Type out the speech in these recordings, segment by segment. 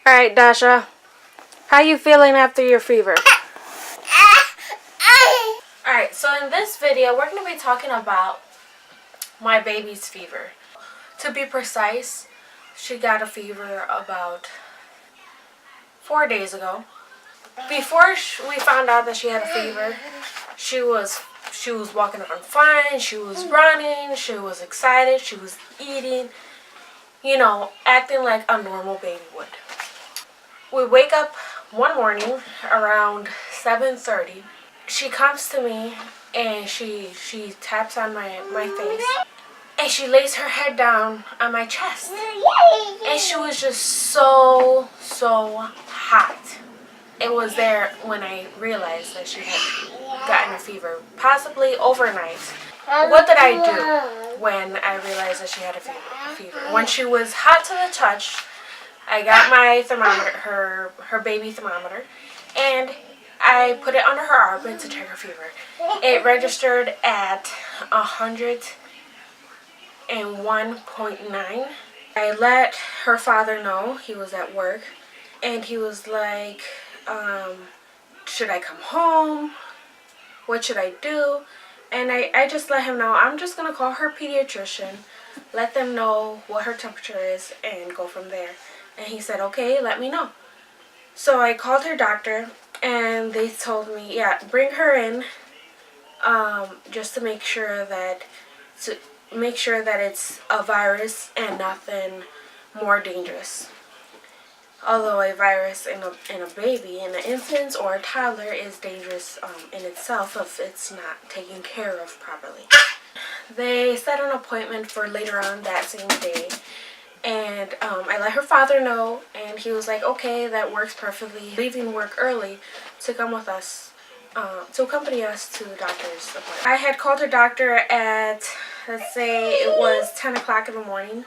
Alright, Dasha. How you feeling after your fever? Alright, so in this video, we're going to be talking about my baby's fever. To be precise, she got a fever about 4 days ago. Before we found out that she had a fever, she was walking around fine, she was running, she was excited, she was eating, acting like a normal baby would. We wake up one morning around 7:30. She comes to me and she taps on my face and she lays her head down on my chest. And she was just so hot. It was there when I realized that she had gotten a fever, possibly overnight. What did I do when I realized that she had a fever? When she was hot to the touch, I got my thermometer, her baby thermometer, and I put it under her armpit to check her fever. It registered at 101.9. I let her father know. He was at work, and he was like, should I come home? What should I do? And I just let him know, I'm just going to call her pediatrician, let them know what her temperature is, and go from there. And he said, okay, let me know. So I called her doctor, and they told me, yeah, bring her in, just to make sure that it's a virus and nothing more dangerous. Although a virus in a baby, in an infant or a toddler, is dangerous in itself if it's not taken care of properly. They set an appointment for later on that same day. And I let her father know, and he was like, okay, that works perfectly. Leaving work early to come with us, to accompany us to the doctor's appointment. I had called her doctor at, let's say, it was 10 o'clock in the morning,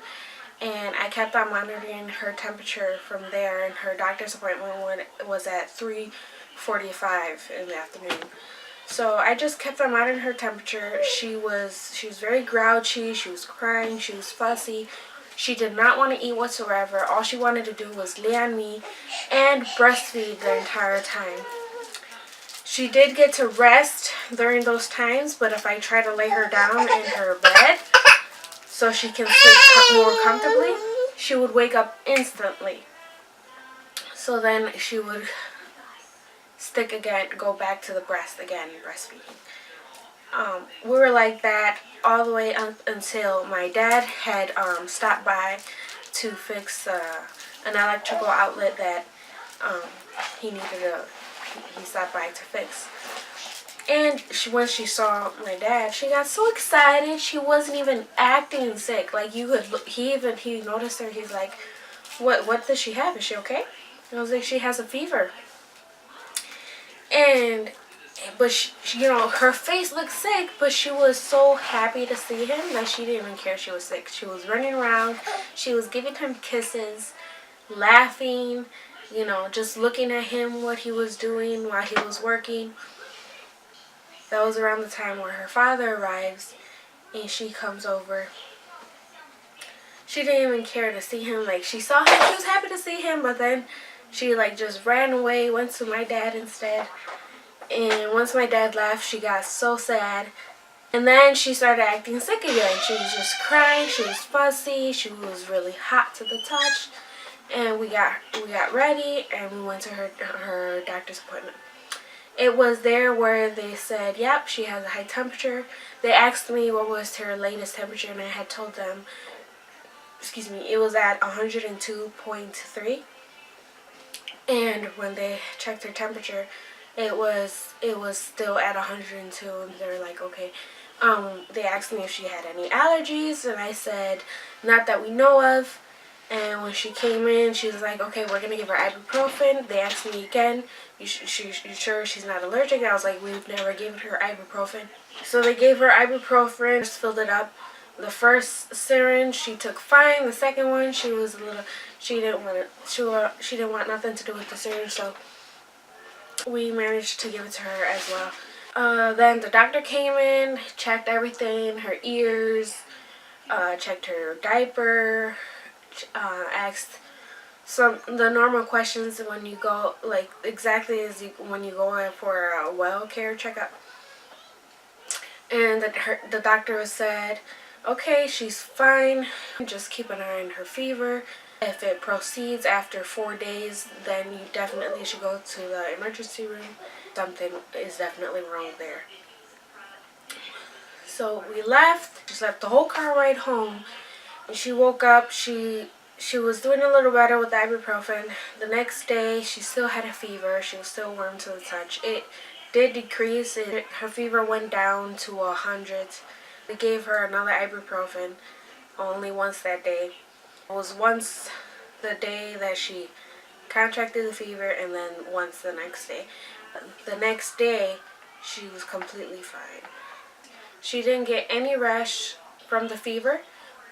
and I kept on monitoring her temperature from there, and her doctor's appointment was at 3:45 in the afternoon. So I just kept on monitoring her temperature. She was very grouchy, she was crying, she was fussy. She did not want to eat whatsoever. All she wanted to do was lay on me and breastfeed the entire time. She did get to rest during those times, but if I try to lay her down in her bed so she can sleep more comfortably, she would wake up instantly. So then she would go back to the breast again, breastfeeding. We were like that all the way up until my dad had stopped by to fix an electrical outlet that he stopped by to fix. And when she saw my dad, she got so excited. She wasn't even acting sick. Like, he noticed her. He's like, what does she have? Is she okay? And I was like, she has a fever. But she, her face looked sick, but she was so happy to see him that she didn't even care she was sick. She was running around, she was giving him kisses, laughing, just looking at him, what he was doing while he was working. That was around the time where her father arrives, and she comes over. She didn't even care to see him. Like, she saw him, she was happy to see him, but then she just ran away, went to my dad instead. And once my dad left, she got so sad. And then she started acting sick again. She was just crying. She was fussy. She was really hot to the touch. And we got ready, and we went to her doctor's appointment. It was there where they said, yep, she has a high temperature. They asked me what was her latest temperature, and I had told them, it was at 102.3. And when they checked her temperature, it was still at 102, and they were like, okay. They asked me if she had any allergies, and I said, not that we know of. And when she came in, she was like, okay, we're going to give her ibuprofen. They asked me again, you sure she's not allergic? And I was like, we've never given her ibuprofen. So they gave her ibuprofen, just filled it up. The first syringe she took fine. The second one, she didn't want nothing to do with the syringe, so we managed to give it to her as well. Then the doctor came in, checked everything, her ears, checked her diaper, asked the normal questions when you go, like exactly as when you go in for a well care checkup. And the doctor said, okay, she's fine. Just keep an eye on her fever. If it proceeds after 4 days, then you definitely should go to the emergency room. Something is definitely wrong there. So we left. Just left the whole car ride home. And she woke up. She was doing a little better with the ibuprofen. The next day, she still had a fever. She was still warm to the touch. It did decrease. Her fever went down to 100. We gave her another ibuprofen only once that day. It was once the day that she contracted the fever, and then once the next day. The next day, she was completely fine. She didn't get any rash from the fever,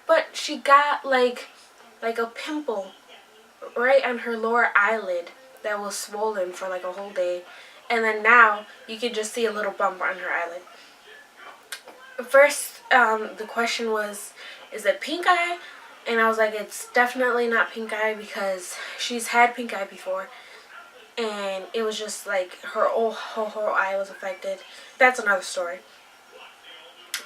but she got like a pimple right on her lower eyelid that was swollen for like a whole day. And then now you can just see a little bump on her eyelid. First, the question was, is it pink eye? And I was like, it's definitely not pink eye because she's had pink eye before. And it was just like her whole eye was affected. That's another story.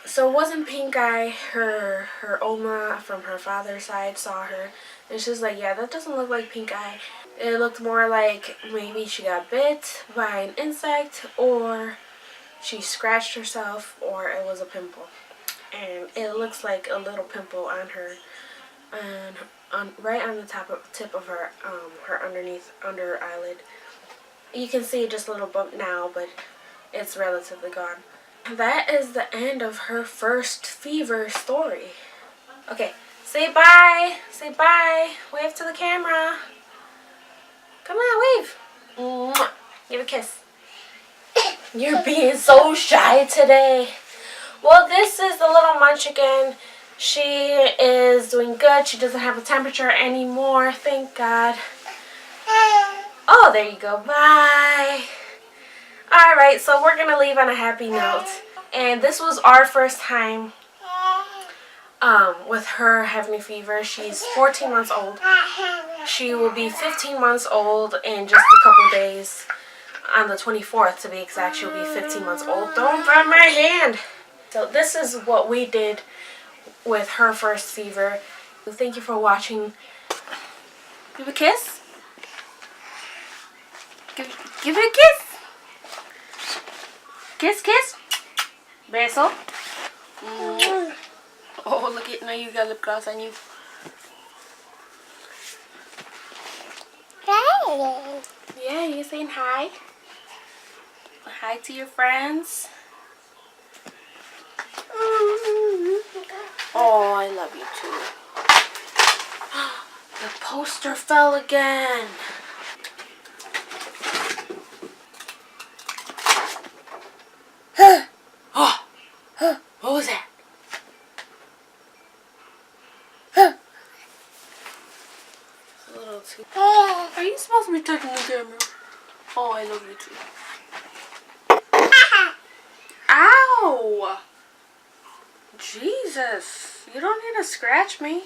So it wasn't pink eye. Her Oma from her father's side saw her. And she's like, yeah, that doesn't look like pink eye. It looked more like maybe she got bit by an insect, or she scratched herself, or it was a pimple. And it looks like a little pimple on her, and right on the tip of her her under eyelid. You can see just a little bump now, but it's relatively gone. That is the end of her first fever story. Okay, say bye. Say bye. Wave to the camera. Come on, wave. Mwah. Give a kiss. You're being so shy today. Well, this is the little munchkin. She is doing good. She doesn't have a temperature anymore. Thank God. Oh, there you go. Bye. Alright, so we're going to leave on a happy note. And this was our first time with her having a fever. She's 14 months old. She will be 15 months old in just a couple days. On the 24th, to be exact, she'll be 15 months old. Don't burn my hand! So this is what we did with her first fever. Thank you for watching. Give a kiss. Give it a kiss. Kiss, kiss. Beso. Oh, look at now you got lip gloss on you. Hi. Yeah, you saying hi? Hi to your friends. Oh, I love you too. The poster fell again. Oh, what was that? A little too. Are you supposed to be touching the camera? Oh, I love you too. Ow! Jesus, you don't need to scratch me.